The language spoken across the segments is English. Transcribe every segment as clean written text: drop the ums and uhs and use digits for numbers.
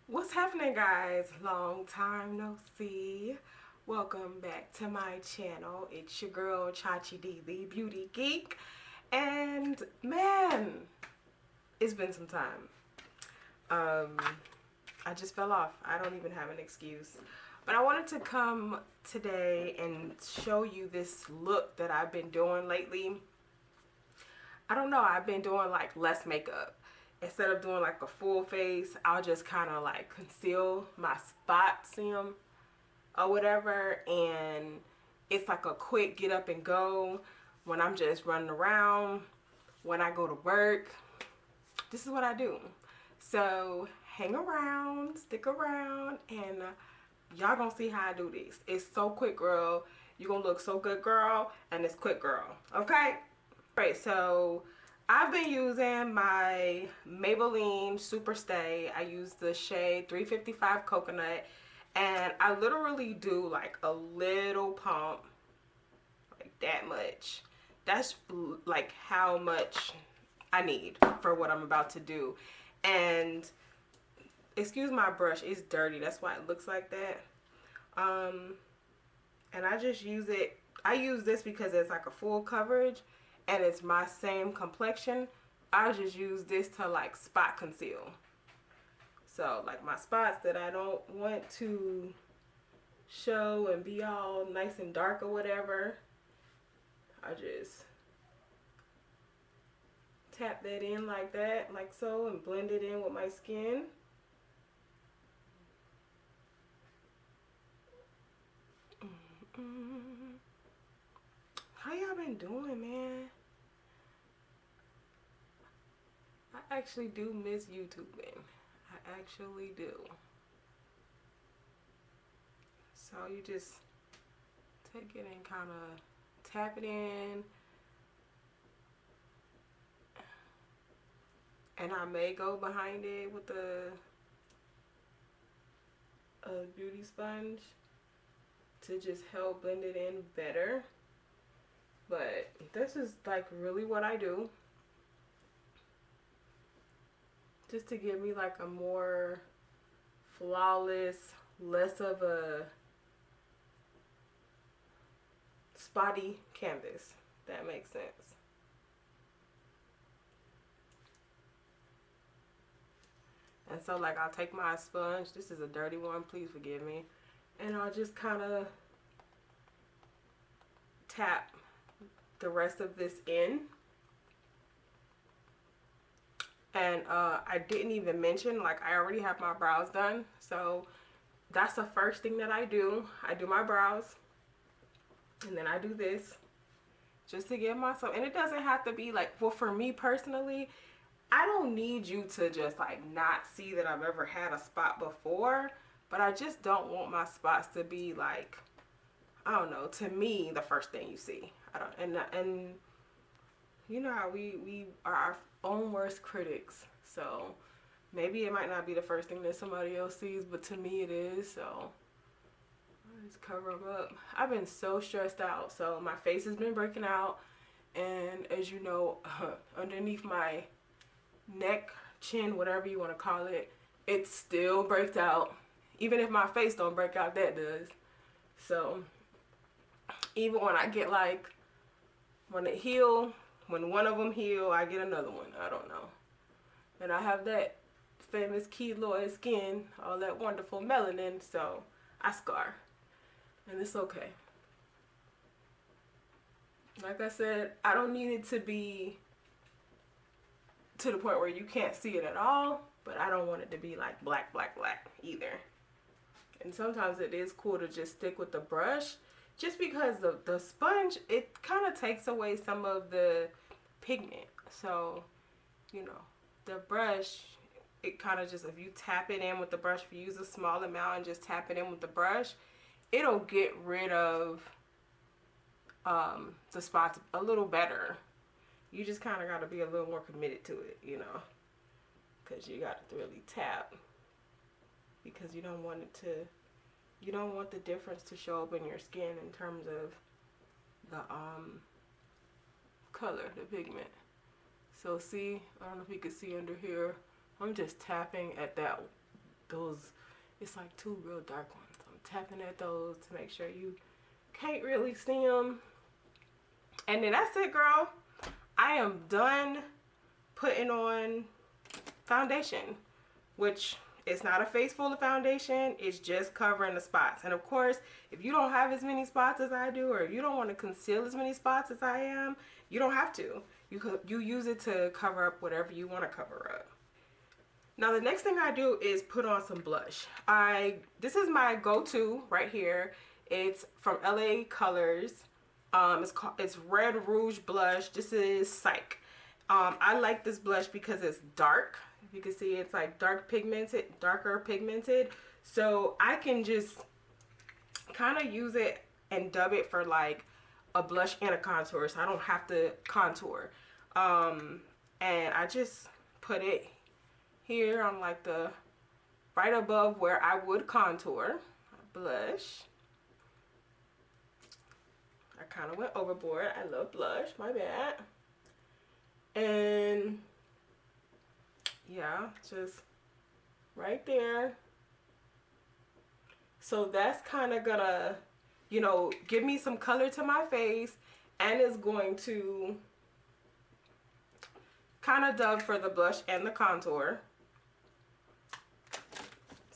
What's happening, guys? Long time no see. Welcome back to my channel. It's your girl Chachi D, the beauty geek. And man, it's been some time. Um, I just fell off. I don't even have an excuse. But I wanted to come today and show you this look that I've been doing lately. I don't know, I've been doing like less makeup. Instead of doing like a full face, I'll just kind of like conceal my spots, or whatever. And it's like a quick get up and go when I'm just running around, when I go to work. This is what I do. So hang around, stick around, and y'all gonna see how I do this. It's so quick, girl. You're gonna look so good, girl, and it's quick, girl. Okay? Alright, so I've been using my Maybelline Superstay. I use the shade 355 Coconut, and I literally do like a little pump, like that much. That's like how much I need for what I'm about to do. And excuse my brush, it's dirty. That's why it looks like that. And I just use it. I use this because it's like a full coverage and it's my same complexion. I just use this to like spot conceal. So like my spots that I don't want to show and be all nice and dark or whatever, I just tap that in like that, like so, and blend it in with my skin. How y'all been doing, man? I actually do miss YouTubing. I actually do. So you just take it and kind of tap it in. And I may go behind it with a beauty sponge to just help blend it in better. But this is like really what I do, just to give me like a more flawless, less of a spotty canvas. That makes sense. And so like I'll take my sponge, this is a dirty one, please forgive me, and I'll just kind of tap the rest of this in. And I didn't even mention, like, I already have my brows done, so that's the first thing that I do. I do my brows, and then I do this just to give myself, and it doesn't have to be like, well, for me personally, I don't need you to just like not see that I've ever had a spot before, but I just don't want my spots to be like, I don't know, to me, the first thing you see. I don't, and you know how we are our own worst critics, so maybe it might not be the first thing that somebody else sees, but to me it is. So I just cover them up. I've been so stressed out, so my face has been breaking out, and as you know, underneath my neck, chin, whatever you want to call it, it still breaks out. Even if my face don't break out, that does. So even when I get like, when it heal, when one of them heal, I get another one. I don't know. And I have that famous keloid skin, all that wonderful melanin, so I scar. And it's okay. Like I said, I don't need it to be to the point where you can't see it at all, but I don't want it to be like black, black, black either. And sometimes it is cool to just stick with the brush, just because the sponge, it kind of takes away some of the pigment. So, you know, the brush, it kind of just, if you tap it in with the brush, if you use a small amount and just tap it in with the brush, it'll get rid of the spots a little better. You just kind of got to be a little more committed to it, you know, because you got to really tap, because you don't want it to, you don't want the difference to show up in your skin in terms of the color, the pigment. So see, I don't know if you can see under here, I'm just tapping at that those, it's like two real dark ones. I'm tapping at those to make sure you can't really see them. And then that's it, girl. I am done putting on foundation, which is not a face full of foundation. It's just covering the spots. And of course, if you don't have as many spots as I do, or if you don't want to conceal as many spots as I am, you don't have to. You use it to cover up whatever you want to cover up. Now the next thing I do is put on some blush. This is my go-to right here. It's from LA Colors. It's Red Rouge blush. This is Psych. I like this blush because it's dark. You can see it's like darker pigmented. So I can just kind of use it and dub it for like a blush and a contour, so I don't have to contour. And I just put it here on like the right above where I would contour. Blush. I kind of went overboard. I love blush, my bad. And yeah, just right there. So that's kind of gonna, you know, give me some color to my face, and it's going to kind of dub for the blush and the contour.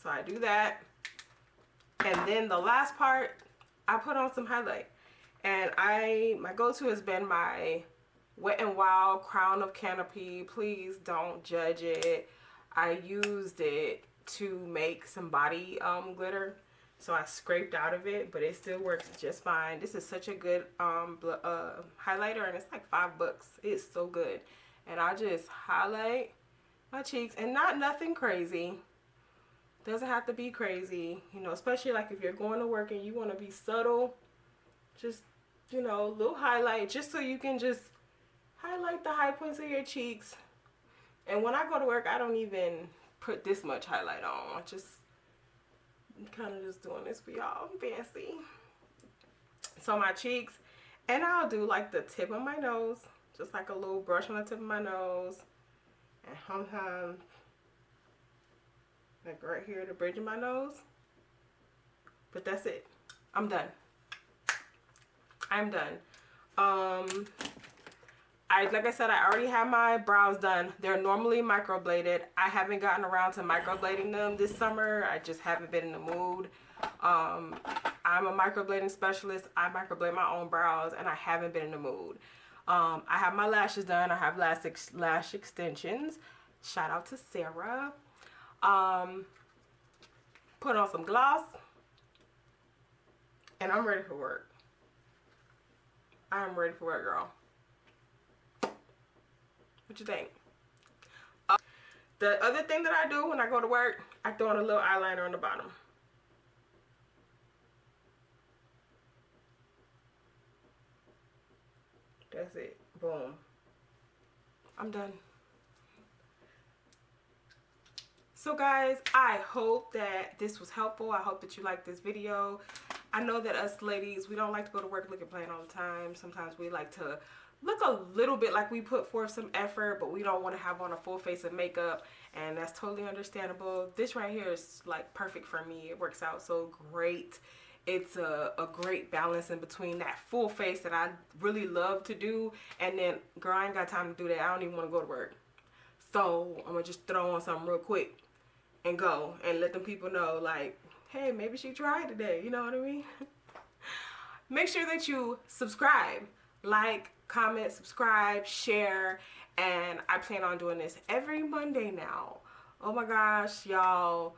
So I do that. And then the last part, I put on some highlight. And my go-to has been my Wet n Wild Crown of Canopy. Please don't judge it. I used it to make some body glitter. So I scraped out of it, but it still works just fine. This is such a good highlighter, and it's like $5. It's so good. And I just highlight my cheeks, and nothing crazy. Doesn't have to be crazy, you know, especially like if you're going to work and you want to be subtle. Just, you know, little highlight, just so you can just highlight the high points of your cheeks. And when I go to work, I don't even put this much highlight on. I just kind of just doing this for y'all. Fancy. So my cheeks, and I'll do like the tip of my nose, just like a little brush on the tip of my nose, and sometimes like right here, the bridge of my nose. But that's it. I'm done. I'm done. Like I said, I already have my brows done. They're normally microbladed. I haven't gotten around to microblading them this summer. I just haven't been in the mood. I'm a microblading specialist. I microblade my own brows, and I haven't been in the mood. I have my lashes done. I have lash extensions. Shout out to Sarah. Put on some gloss, and I'm ready for work. I'm ready for work, girl. What you think? The other thing that I do when I go to work, I throw on a little eyeliner on the bottom. That's it. Boom. I'm done. So guys, I hope that this was helpful. I hope that you liked this video. I know that us ladies, we don't like to go to work looking plain all the time. Sometimes we like to look a little bit like we put forth some effort, but we don't want to have on a full face of makeup, and that's totally understandable. This right here is like perfect for me. It works out so great. It's a great balance in between that full face that I really love to do, and then, girl, I ain't got time to do that. I don't even want to go to work. So I'm gonna just throw on something real quick and go and let them people know, like, hey, maybe she tried today. You know what I mean? Make sure that you subscribe, like, comment, subscribe, share, and I plan on doing this every Monday now. Oh my gosh, y'all.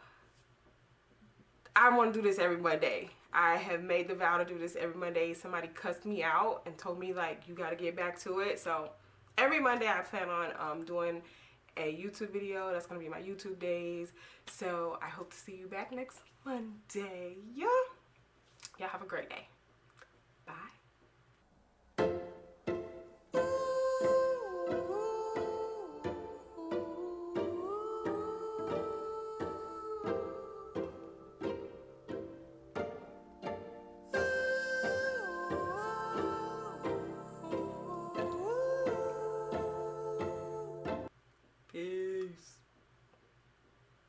I want to do this every Monday. I have made the vow to do this every Monday. Somebody cussed me out and told me, like, you got to get back to it. So every Monday I plan on doing a YouTube video. That's going to be my YouTube days. So I hope to see you back next Monday. Yeah. Y'all have a great day. Bye.